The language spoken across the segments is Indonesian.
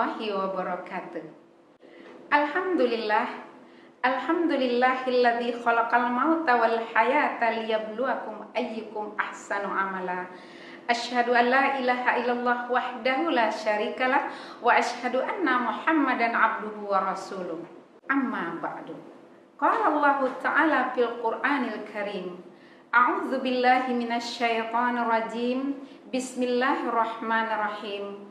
warahmatullahi wabarakatuh. Alhamdulillahilladzi khalaqal mauta wal hayata liyabluwakum ayyukum ahsanu amala. Asyhadu an la ilaha illallah wahdahu la syarikalah wa asyhadu anna Muhammadan abduhu wa rasuluh. Amma ba'du. Qala Allah Ta'ala fil Qur'anil Karim. A'udzu billahi minasyaitonir rajim. Bismillahirrahmanirrahim.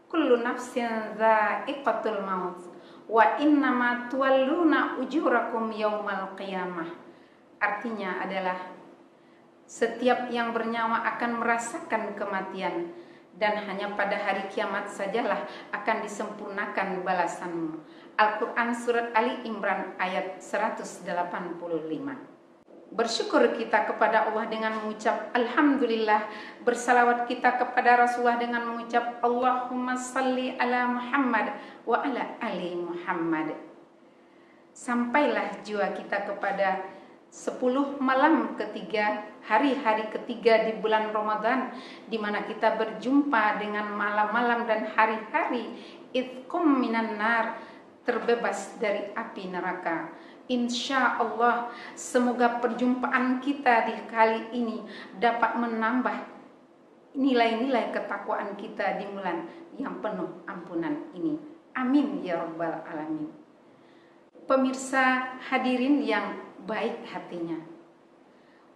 Kullu nafsin dha'iqatul maut wa innama tuwalluna ujurakum yaumal qiyamah. Artinya adalah setiap yang bernyawa akan merasakan kematian, dan hanya pada hari kiamat sajalah akan disempurnakan balasanmu. Al-Quran Surat Ali Imran ayat 185. Bersyukur kita kepada Allah dengan mengucap Alhamdulillah. Bersalawat kita kepada Rasulullah dengan mengucap Allahumma salli ala Muhammad wa ala ali Muhammad. Sampailah jiwa kita kepada 10 malam ketiga, hari-hari ketiga di bulan Ramadan, di mana kita berjumpa dengan malam-malam dan hari-hari itqum minan nar, terbebas dari api neraka. Insya Allah, semoga perjumpaan kita di kali ini dapat menambah nilai-nilai ketakwaan kita di bulan yang penuh ampunan ini. Amin ya rabbal alamin. Pemirsa hadirin yang baik hatinya,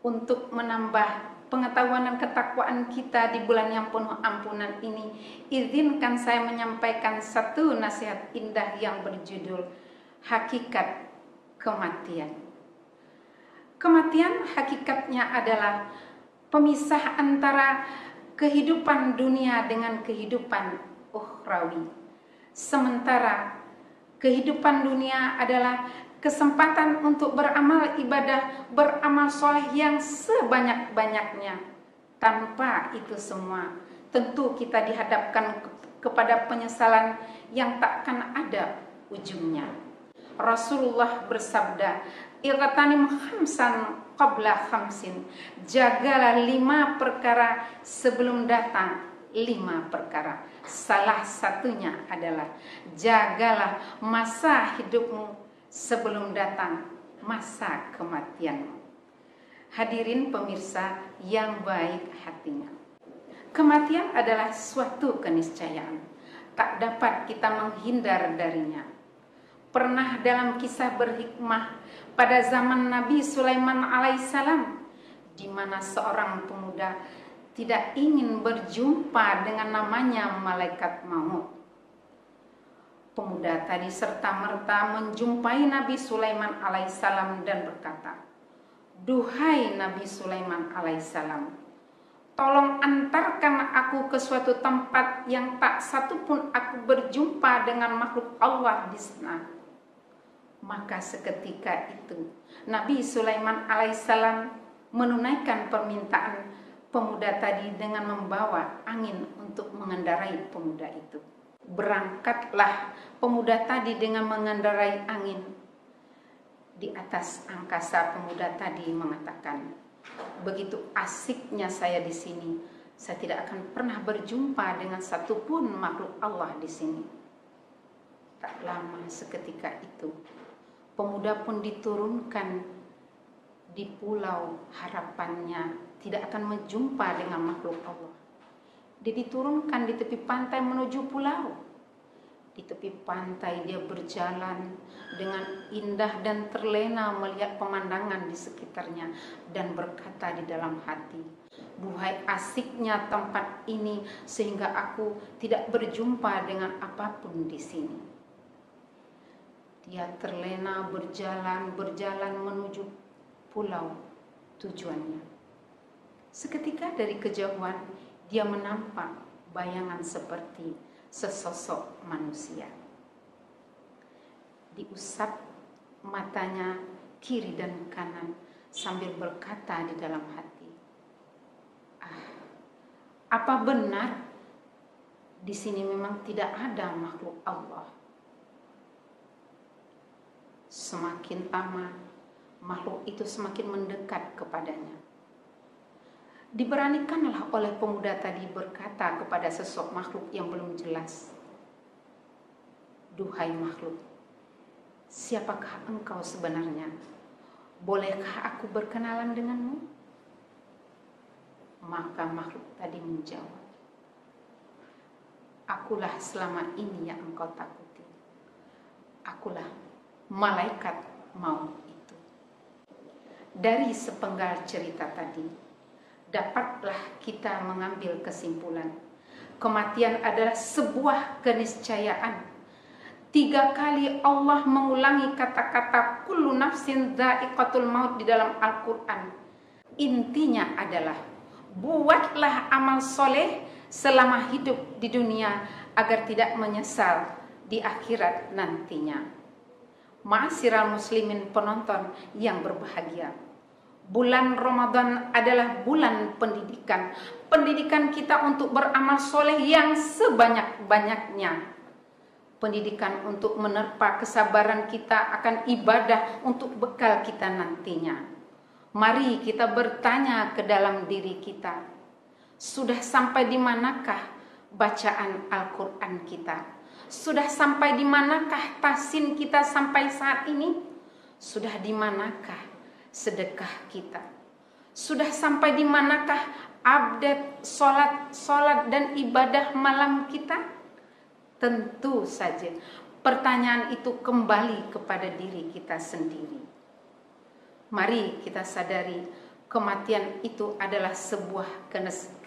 untuk menambah pengetahuan dan ketakwaan kita di bulan yang penuh ampunan ini, izinkan saya menyampaikan satu nasihat indah yang berjudul Hakikat Kematian. Kematian hakikatnya adalah pemisah antara kehidupan dunia dengan kehidupan ukhrawi. Sementara kehidupan dunia adalah kesempatan untuk beramal ibadah, beramal soleh yang sebanyak-banyaknya. Tanpa itu semua, tentu kita dihadapkan kepada penyesalan yang takkan ada ujungnya. Rasulullah bersabda, "Iqtanim khamsan qabla khamsin." Jagalah 5 perkara sebelum datang 5 perkara. Salah satunya adalah jagalah masa hidupmu sebelum datang masa kematianmu. Hadirin pemirsa yang baik hatinya, kematian adalah suatu keniscayaan, tak dapat kita menghindar darinya. Pernah dalam kisah berhikmah pada zaman Nabi Sulaiman alaihissalam, di mana seorang pemuda tidak ingin berjumpa dengan namanya malaikat maut. Pemuda tadi serta-merta menjumpai Nabi Sulaiman alaihissalam dan berkata, "Duhai Nabi Sulaiman alaihissalam, tolong antarkan aku ke suatu tempat yang tak satu pun aku berjumpa dengan makhluk Allah di sana." Maka seketika itu Nabi Sulaiman alaihissalam menunaikan permintaan pemuda tadi dengan membawa angin untuk mengendarai pemuda itu. Berangkatlah pemuda tadi dengan mengendarai angin. Di atas angkasa pemuda tadi mengatakan, "Begitu asiknya saya di sini, saya tidak akan pernah berjumpa dengan satupun makhluk Allah di sini." Tak lama seketika itu, pemuda pun diturunkan di pulau harapannya tidak akan menjumpa dengan makhluk Allah. Dia diturunkan di tepi pantai menuju pulau. Di tepi pantai dia berjalan dengan indah dan terlena melihat pemandangan di sekitarnya dan berkata di dalam hati, "Duhai asiknya tempat ini sehingga aku tidak berjumpa dengan apapun di sini." Dia terlena berjalan menuju pulau tujuannya. Seketika dari kejauhan dia menampak bayangan seperti sesosok manusia. Diusap matanya kiri dan kanan sambil berkata di dalam hati, "Apa benar di sini memang tidak ada makhluk Allah?" Semakin lama makhluk itu semakin mendekat kepadanya. Diberanikanlah oleh pemuda tadi berkata kepada sosok makhluk yang belum jelas, Duhai makhluk, siapakah engkau sebenarnya? Bolehkah aku berkenalan denganmu? Maka makhluk tadi menjawab, akulah selama ini yang engkau takuti. Akulah malaikat maut itu. Dari sepenggal cerita tadi, dapatlah kita mengambil kesimpulan, kematian adalah sebuah keniscayaan. 3 kali Allah mengulangi kata-kata kullu nafsin dha'iqatul maut di dalam Al-Quran. Intinya adalah, buatlah amal soleh selama hidup di dunia agar tidak menyesal di akhirat nantinya. Ma'asyiral muslimin penonton yang berbahagia, bulan Ramadan adalah bulan pendidikan. Pendidikan kita untuk beramal soleh yang sebanyak-banyaknya. Pendidikan untuk menerpa kesabaran kita akan ibadah untuk bekal kita nantinya. Mari kita bertanya ke dalam diri kita, sudah sampai di manakah bacaan Al-Quran kita? Sudah sampai di manakah tahsin kita sampai saat ini? Sudah di manakah sedekah kita? Sudah sampai di manakah update sholat dan ibadah malam kita? Tentu saja pertanyaan itu kembali kepada diri kita sendiri. Mari kita sadari kematian itu adalah sebuah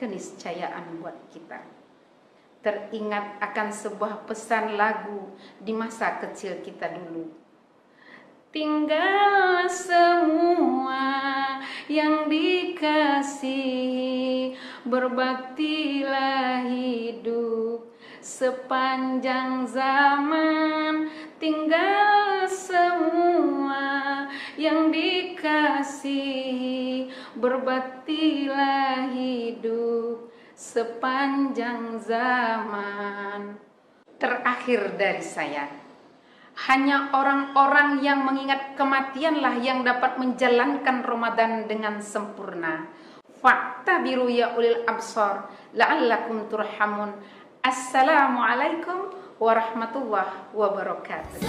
keniscayaan buat kita. Teringat akan sebuah pesan lagu di masa kecil kita dulu. Tinggal semua yang dikasihi, berbaktilah hidup sepanjang zaman. Tinggal semua yang dikasihi, berbaktilah hidup sepanjang zaman. Terakhir dari saya, hanya orang-orang yang mengingat kematianlah yang dapat menjalankan Ramadan dengan sempurna. Fa'tabiru ya ulil absar la'allakum turhamun. Assalamualaikum warahmatullahi wabarakatuh.